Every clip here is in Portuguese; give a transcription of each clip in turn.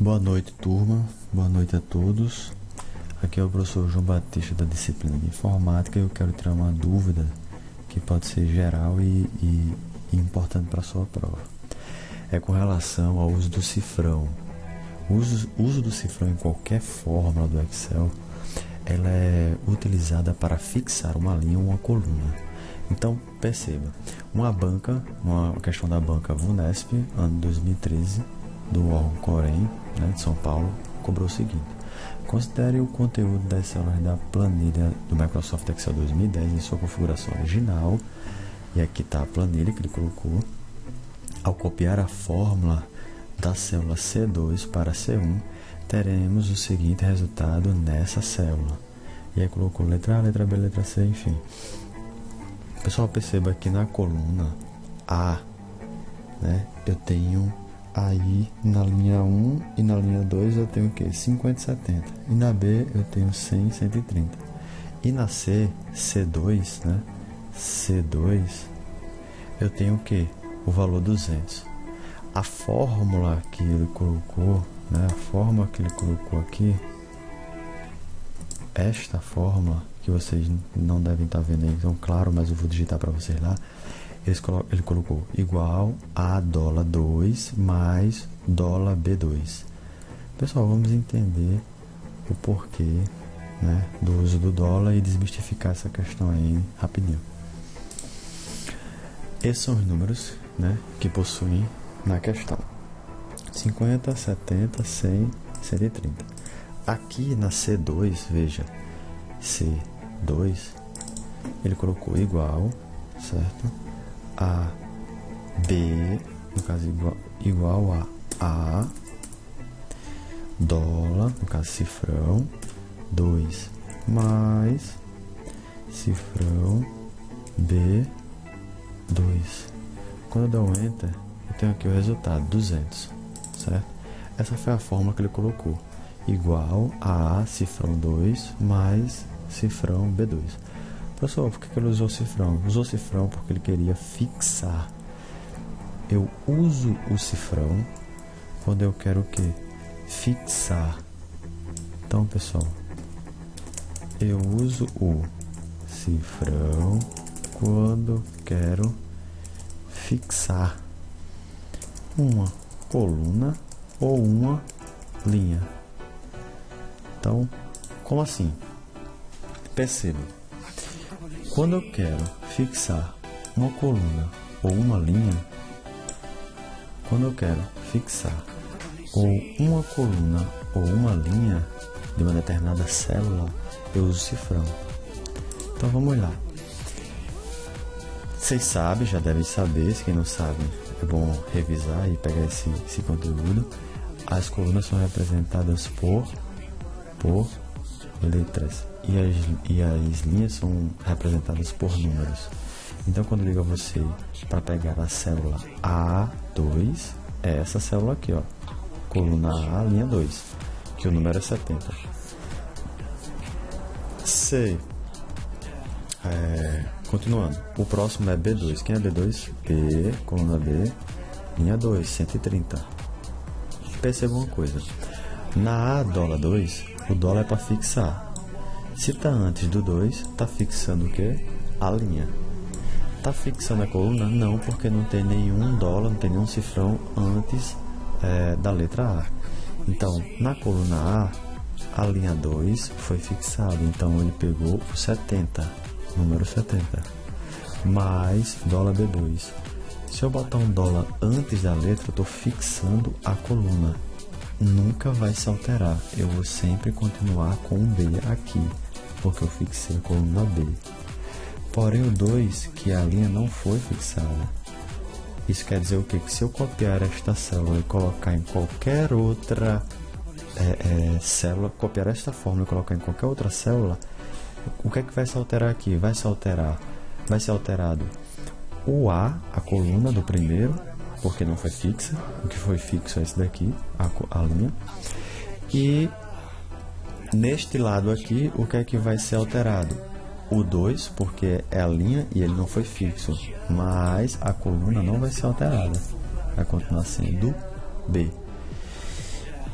Boa noite, turma. Boa noite a todos. Aqui é o professor João Batista da disciplina de Informática e eu quero tirar uma dúvida que pode ser geral e importante para a sua prova. É com relação ao uso do cifrão. O uso do cifrão em qualquer fórmula do Excel, ela é utilizada para fixar uma linha ou uma coluna. Então, perceba, uma questão da banca VUNESP, ano 2013, do órgão Corém, de São Paulo, cobrou o seguinte: considere o conteúdo das células da planilha do Microsoft Excel 2010 em sua configuração original, e aqui está a planilha que ele colocou. Ao copiar a fórmula da célula C2 para C1, teremos o seguinte resultado nessa célula. E aí colocou letra A, letra B, letra C, enfim. Pessoal, perceba que na coluna A, eu tenho aí na linha 1 e na linha 2 eu tenho o que? 50 e 70. E na B eu tenho 100 e 130. E na C, C2, C2, eu tenho o que? O valor 200. A fórmula que ele colocou, a fórmula que ele colocou aqui, esta fórmula, que vocês não devem estar vendo aí, então claro, mas eu vou digitar para vocês lá. Ele colocou igual a $2 mais $B2. Pessoal, vamos entender o porquê do uso do dólar e desmistificar essa questão aí rapidinho. Esses são os números que possuem na questão: 50, 70, 100, 130. Aqui na C2, veja, C2, ele colocou igual, certo? A B, no caso igual a dólar, no caso cifrão, 2 mais cifrão B2. Quando eu dou um Enter, eu tenho aqui o resultado, 200, certo? Essa foi a fórmula que ele colocou, igual a cifrão 2 mais cifrão B2. Professor, por que ele usou cifrão? Usou cifrão porque ele queria fixar. Eu uso o cifrão quando eu quero o quê? Fixar. Então, pessoal, eu uso o cifrão quando quero fixar uma coluna ou uma linha. Então, como assim? Perceba. Quando eu quero fixar uma coluna ou uma linha, de uma determinada célula, eu uso cifrão. Então vamos lá. Vocês sabem, já devem saber, se quem não sabe, é bom revisar e pegar esse conteúdo. As colunas são representadas por letras e as linhas são representadas por números. Então, quando eu digo a você para pegar a célula A2, é essa célula aqui, ó, coluna A, linha 2, que o número é 70. Continuando, o próximo é B2. Quem é B2? B, coluna B, linha 2, 130. Perceba uma coisa: na A dólar 2, o dólar é para fixar. Se está antes do 2, está fixando o que? A linha. Está fixando a coluna? Não, porque não tem nenhum dólar, não tem nenhum cifrão antes da letra A. Então, na coluna A, a linha 2 foi fixada. Então, ele pegou o 70, número 70, mais dólar B2. Se eu botar um dólar antes da letra, eu estou fixando a coluna. Nunca vai se alterar. Eu vou sempre continuar com um B aqui, porque eu fixei a coluna B. Porém, o 2, que a linha não foi fixada. Isso quer dizer o quê? Que se eu copiar esta célula e colocar em qualquer outra célula, copiar esta fórmula e colocar em qualquer outra célula, o que é que vai se alterar aqui? Vai ser alterado o A, a coluna do primeiro, porque não foi fixa. O que foi fixo é esse daqui, a linha. E neste lado aqui, o que é que vai ser alterado? O 2, porque é a linha e ele não foi fixo, mas a coluna não vai ser alterada, vai continuar sendo B.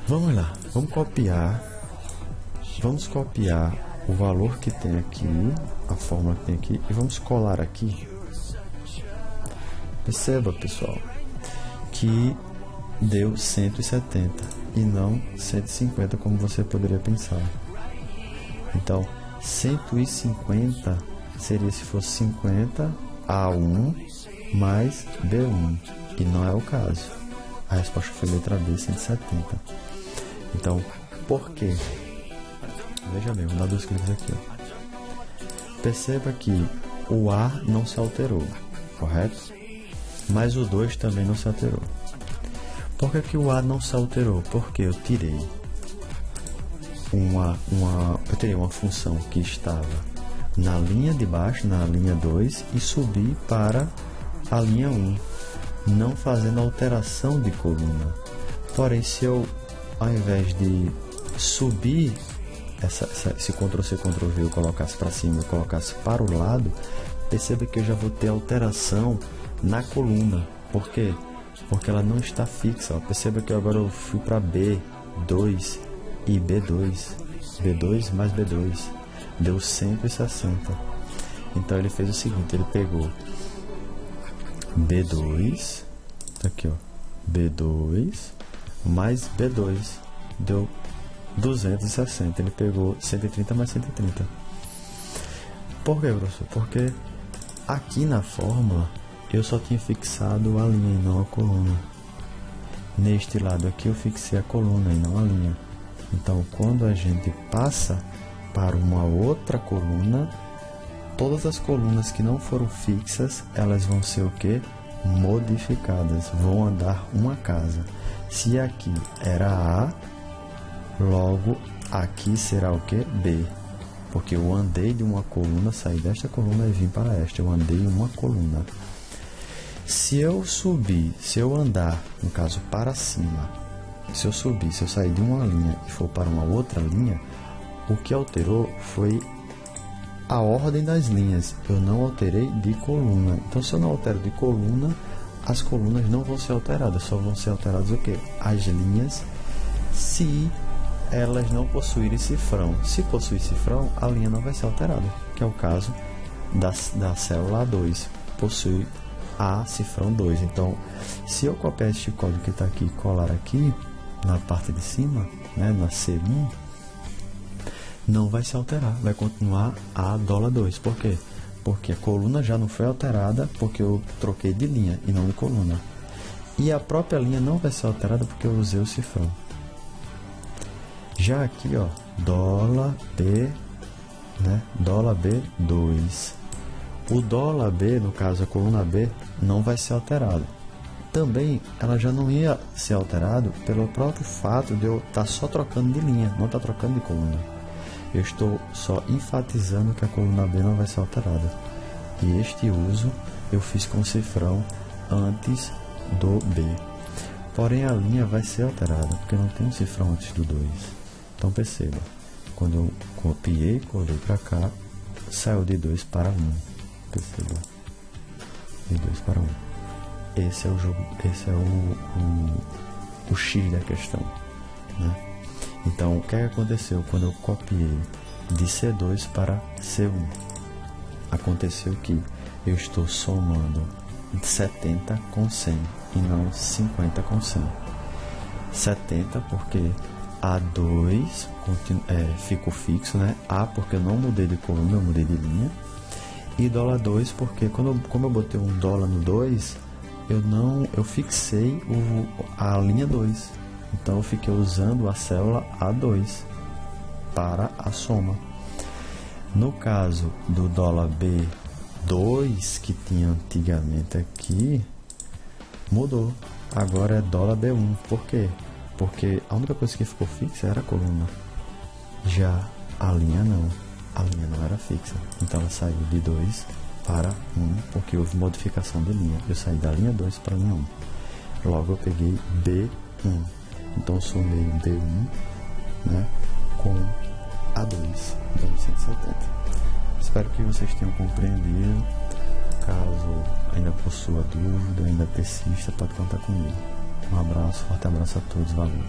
Vamos lá, vamos copiar o valor que tem aqui, a fórmula que tem aqui, e vamos colar aqui. Perceba, pessoal, que deu 170 e não 150, como você poderia pensar. Então, 150 seria se fosse 50 A1 mais B1, e não é o caso. A resposta foi letra B, 170. Então, por quê? Veja bem, vou dar 2 cliques aqui. Ó. Perceba que o A não se alterou, correto? Mas o 2 também não se alterou. Por que o A não se alterou? Porque eu tirei uma função que estava na linha de baixo, na linha 2, e subi para a linha 1, não fazendo alteração de coluna. Porém, se eu, ao invés de subir esse Ctrl+C, Ctrl+V, eu colocasse para cima, eu colocasse para o lado, perceba que eu já vou ter alteração na coluna. Por quê? Porque ela não está fixa. Ó. Perceba que agora eu fui para B2 e B2. B2 mais B2 deu 160. Então ele fez o seguinte, ele pegou B2, tá aqui, ó, B2 mais B2 deu 260. Ele pegou 130 mais 130. Por que, professor? Porque aqui na fórmula eu só tinha fixado a linha e não a coluna. Neste lado aqui eu fixei a coluna e não a linha. Então, quando a gente passa para uma outra coluna, todas as colunas que não foram fixas, elas vão ser o que? Modificadas, vão andar uma casa. Se aqui era A, logo aqui será o que? B. Porque eu andei de uma coluna, saí desta coluna e vim para esta. Eu andei uma coluna. Se eu subir, se eu andar, no caso para cima, se eu subir, se eu sair de uma linha e for para uma outra linha, o que alterou foi a ordem das linhas. Eu não alterei de coluna. Então, se eu não altero de coluna, as colunas não vão ser alteradas. Só vão ser alteradas o quê? As linhas, se elas não possuírem cifrão. Se possuir cifrão, a linha não vai ser alterada, que é o caso da célula A2. Possui A cifrão 2. Então, se eu copiar este código que está aqui e colar aqui na parte de cima, né, na C1, não vai se alterar, vai continuar a $2. Por quê? Porque a coluna já não foi alterada, porque eu troquei de linha e não de coluna. E a própria linha não vai ser alterada porque eu usei o cifrão. Já aqui, ó, $B, né, $B2. O $B, no caso a coluna B, não vai ser alterado. Também ela já não ia ser alterado pelo próprio fato de eu estar só trocando de linha, não estar trocando de coluna. Eu estou só enfatizando que a coluna B não vai ser alterada. E este uso eu fiz com cifrão antes do B. Porém a linha vai ser alterada, porque não tem um cifrão antes do 2. Então perceba, quando eu copiei, colei para cá, saiu de 2 para 1. Perceba, de 2 para 1. Esse é o jogo, esse é o X da questão, né? Então, o que aconteceu quando eu copiei de C2 para C1? Aconteceu que eu estou somando 70 com 100 e não 50 com 100. 70 porque A2 ficou fixo, né? A porque eu não mudei de coluna, eu mudei de linha. E $2 porque como eu botei um dólar no 2, eu fixei a linha 2. Então eu fiquei usando a célula A2 para a soma. No caso do $B2 que tinha antigamente aqui, mudou. Agora é $B1. Por quê? Porque a única coisa que ficou fixa era a coluna. Já a linha não. A linha não era fixa. Então ela saiu de 2 para 1, porque houve modificação de linha. Eu saí da linha 2 para a linha 1. Logo eu peguei B1. Então somei B1, né, com A2, dando 170. Espero que vocês tenham compreendido. Caso ainda possua dúvida, ainda persista, pode contar comigo. Um abraço, forte abraço a todos, valeu.